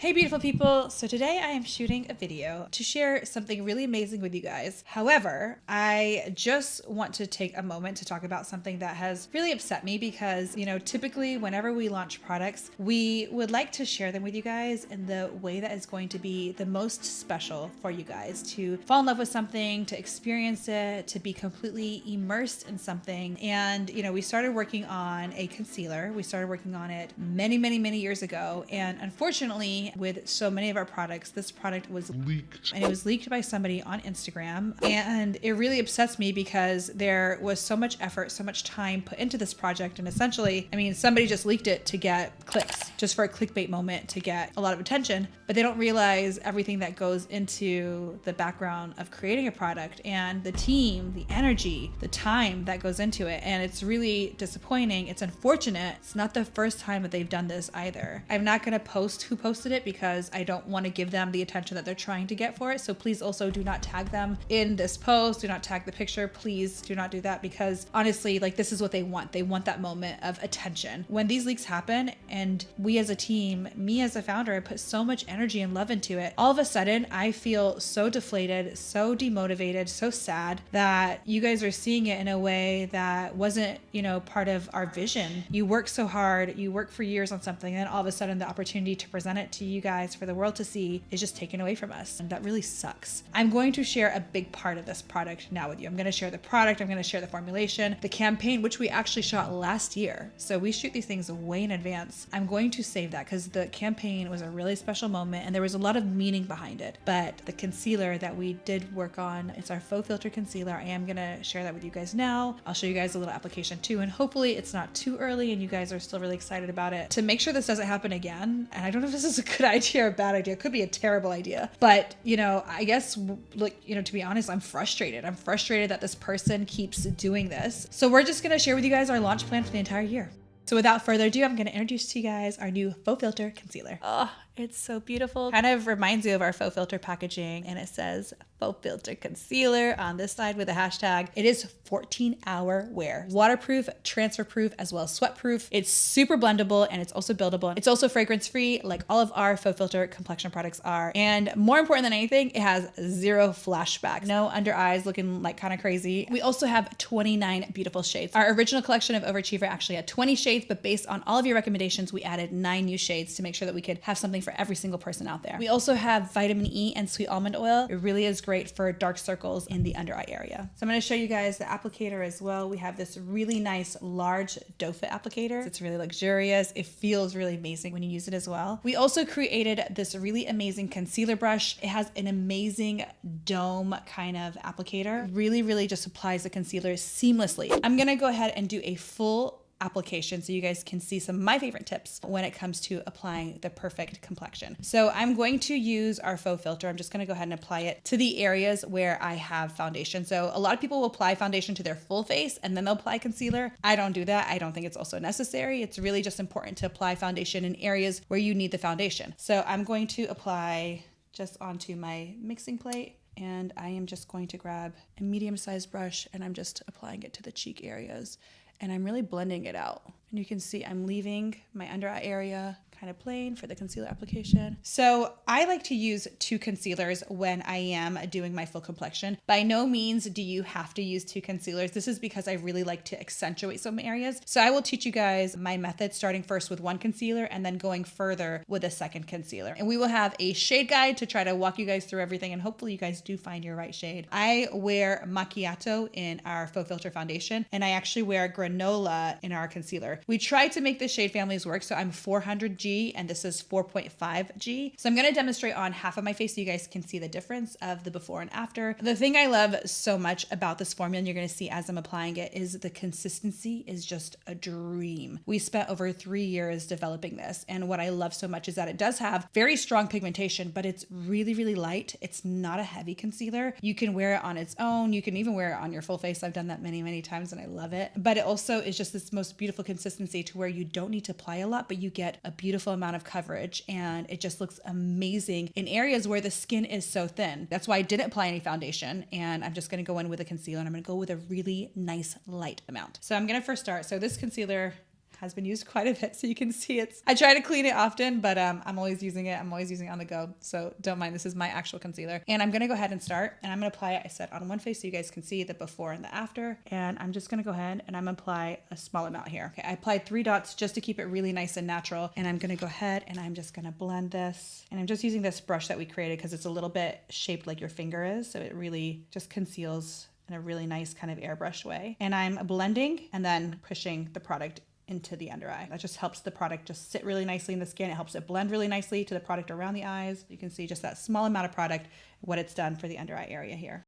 Hey beautiful people, so today I am shooting a video to share something really amazing with you guys. However, I just want to take a moment to talk about something that has really upset me because, typically whenever we launch products, we would like to share them with you guys in the way that is going to be the most special for you guys to fall in love with something, to experience it, to be completely immersed in something. And, we started working on a concealer. We started working on it many, many, many years ago. And unfortunately, with so many of our products, this product was leaked. And it was leaked by somebody on Instagram. And it really upsets me because there was so much effort, so much time put into this project. And essentially, somebody just leaked it to get clicks, just for a clickbait moment to get a lot of attention. But they don't realize everything that goes into the background of creating a product and the team, the energy, the time that goes into it. And it's really disappointing. It's unfortunate. It's not the first time that they've done this either. I'm not going to post who posted it because I don't want to give them the attention that they're trying to get for it. So please also do not tag them in this post. Do not tag the picture. Please do not do that because honestly, this is what they want. They want that moment of attention. When these leaks happen and we as a team, me as a founder, I put so much energy and love into it. All of a sudden, I feel so deflated, so demotivated, so sad that you guys are seeing it in a way that wasn't, part of our vision. You work so hard, you work for years on something, and then all of a sudden the opportunity to present it to you guys for the world to see is just taken away from us. And that really sucks. I'm going to share a big part of this product now with you. I'm going to share the product. I'm going to share the formulation, the campaign, which we actually shot last year. So we shoot these things way in advance. I'm going to save that because the campaign was a really special moment and there was a lot of meaning behind it. But the concealer that we did work on, it's our faux filter concealer. I am going to share that with you guys now. I'll show you guys a little application too. And hopefully it's not too early and you guys are still really excited about it. To make sure this doesn't happen again, and I don't know if this is a good idea or a bad idea. It could be a terrible idea. But, I guess, to be honest, I'm frustrated. I'm frustrated that this person keeps doing this. So we're just going to share with you guys our launch plan for the entire year. So without further ado, I'm going to introduce to you guys our new faux filter concealer. Oh, it's so beautiful. Kind of reminds you of our faux filter packaging, and it says faux filter concealer on this side with a hashtag. It is 14-hour wear, waterproof, transfer proof, as well as sweat proof. It's super blendable and it's also buildable. It's also fragrance free, like all of our faux filter complexion products are. And more important than anything, it has zero flashbacks, no under eyes looking like kind of crazy. We also have 29 beautiful shades. Our original collection of Overachiever actually had 20 shades, but based on all of your recommendations, we added 9 new shades to make sure that we could have something for every single person out there. We also have vitamin E and sweet almond oil. It really is great for dark circles in the under eye area. So I'm going to show you guys the applicator as well. We have this really nice large doe foot applicator. It's really luxurious. It feels really amazing when you use it as well. We also created this really amazing concealer brush. It has an amazing dome kind of applicator. Really, really just applies the concealer seamlessly. I'm going to go ahead and do a full application so you guys can see some of my favorite tips when it comes to applying the perfect complexion. So I'm going to use our faux filter. I'm just going to go ahead and apply it to the areas where I have foundation. So a lot of people will apply foundation to their full face and then they'll apply concealer. I don't do that. I don't think it's also necessary. It's really just important to apply foundation in areas where you need the foundation. So I'm going to apply just onto my mixing plate. And I am just going to grab a medium-sized brush and I'm just applying it to the cheek areas. And I'm really blending it out. And you can see I'm leaving my under eye area kind of plain for the concealer application. So I like to use 2 concealers when I am doing my full complexion. By no means do you have to use 2 concealers. This is because I really like to accentuate some areas. So I will teach you guys my method, starting first with 1 concealer and then going further with a 2nd concealer. And we will have a shade guide to try to walk you guys through everything. And hopefully you guys do find your right shade. I wear macchiato in our faux filter foundation, and I actually wear granola in our concealer. We tried to make the shade families work. So I'm 400G and this is 4.5G. So I'm going to demonstrate on half of my face so you guys can see the difference of the before and after. The thing I love so much about this formula, and you're going to see as I'm applying it, is the consistency is just a dream. We spent over 3 years developing this. And what I love so much is that it does have very strong pigmentation, but it's really, really light. It's not a heavy concealer. You can wear it on its own. You can even wear it on your full face. I've done that many, many times and I love it. But it also is just this most beautiful consistency to where you don't need to apply a lot, but you get a beautiful amount of coverage and it just looks amazing in areas where the skin is so thin. That's why I didn't apply any foundation, and I'm just going to go in with a concealer and I'm going to go with a really nice light amount. So I'm going to first start. So this concealer has been used quite a bit. So you can see I try to clean it often, but I'm always using it. I'm always using it on the go. So don't mind, this is my actual concealer. And I'm gonna go ahead and start, and I'm gonna apply it, I said, on one face so you guys can see the before and the after. And I'm just gonna go ahead and I'm gonna apply a small amount here. Okay, I applied 3 dots just to keep it really nice and natural. And I'm gonna go ahead and I'm just gonna blend this. And I'm just using this brush that we created because it's a little bit shaped like your finger is. So it really just conceals in a really nice kind of airbrushed way. And I'm blending and then pushing the product into the under eye. That just helps the product just sit really nicely in the skin. It helps it blend really nicely to the product around the eyes. You can see just that small amount of product, what it's done for the under eye area here.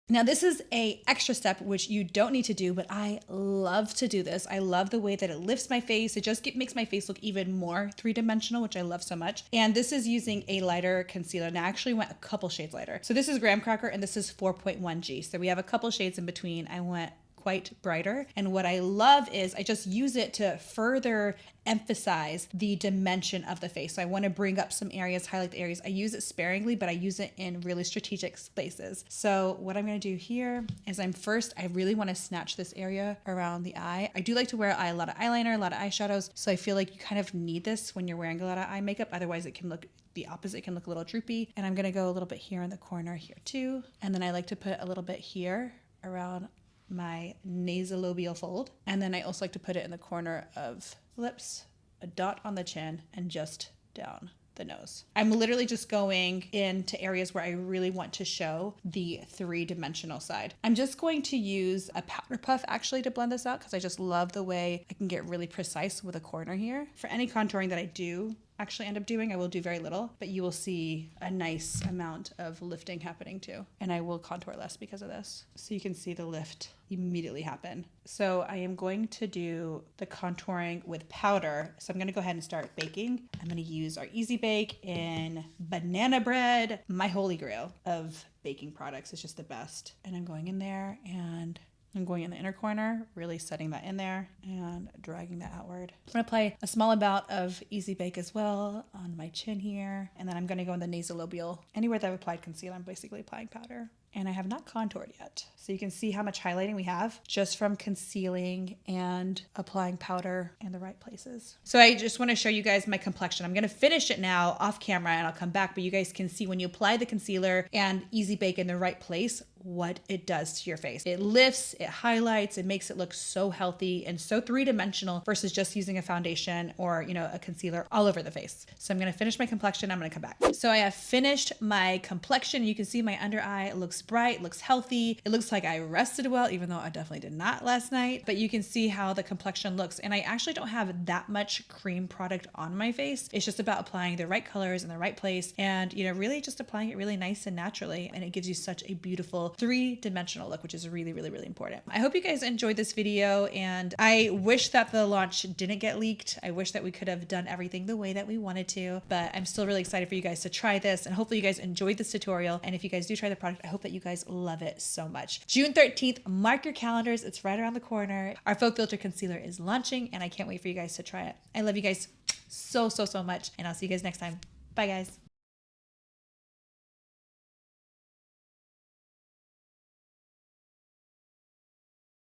Now this is a extra step which you don't need to do, but I love to do this. I love the way that it lifts my face. It just makes my face look even more three-dimensional, which I love so much. And this is using a lighter concealer. And I actually went a couple shades lighter. So this is Graham Cracker and this is 4.1G. So we have a couple shades in between. I went quite brighter. And what I love is I just use it to further emphasize the dimension of the face. So I want to bring up some areas, highlight the areas. I use it sparingly, but I use it in really strategic places. So what I'm going to do here is I really want to snatch this area around the eye. I do like to wear a lot of eyeliner, a lot of eyeshadows. So I feel like you kind of need this when you're wearing a lot of eye makeup. Otherwise it can look the opposite, can look a little droopy. And I'm going to go a little bit here in the corner here too. And then I like to put a little bit here around my nasolabial fold. And then I also like to put it in the corner of lips, a dot on the chin, and just down the nose. I'm literally just going into areas where I really want to show the three-dimensional side. I'm just going to use a powder puff actually to blend this out because I just love the way I can get really precise with a corner here. For any contouring that I do actually end up doing, I will do very little, but you will see a nice amount of lifting happening too. And I will contour less because of this. So you can see the lift immediately happen. So I am going to do the contouring with powder. So I'm gonna go ahead and start baking. I'm gonna use our Easy Bake in banana bread, my holy grail of baking products. It's just the best. And I'm going in there and I'm going in the inner corner, really setting that in there and dragging that outward. I'm gonna apply a small amount of Easy Bake as well on my chin here. And then I'm gonna go in the nasolabial. Anywhere that I've applied concealer, I'm basically applying powder. And I have not contoured yet. So you can see how much highlighting we have just from concealing and applying powder in the right places. So I just want to show you guys my complexion. I'm going to finish it now off camera and I'll come back, but you guys can see when you apply the concealer and Easy Bake in the right place, what it does to your face. It lifts, it highlights, it makes it look so healthy and so three-dimensional versus just using a foundation or, you know, a concealer all over the face. So I'm going to finish my complexion. I'm going to come back. So I have finished my complexion. You can see my under eye looks bright, looks healthy. It looks like I rested well, even though I definitely did not last night, but you can see how the complexion looks. And I actually don't have that much cream product on my face. It's just about applying the right colors in the right place and, you know, really just applying it really nice and naturally. And it gives you such a beautiful three-dimensional look, which is really, really, really important. I hope you guys enjoyed this video and I wish that the launch didn't get leaked. I wish that we could have done everything the way that we wanted to, but I'm still really excited for you guys to try this and hopefully you guys enjoyed this tutorial. And if you guys do try the product, I hope that you guys love it so much. June 13th, mark your calendars. It's right around the corner. Our Faux Filter Concealer is launching and I can't wait for you guys to try it. I love you guys so, so, so much and I'll see you guys next time. Bye guys.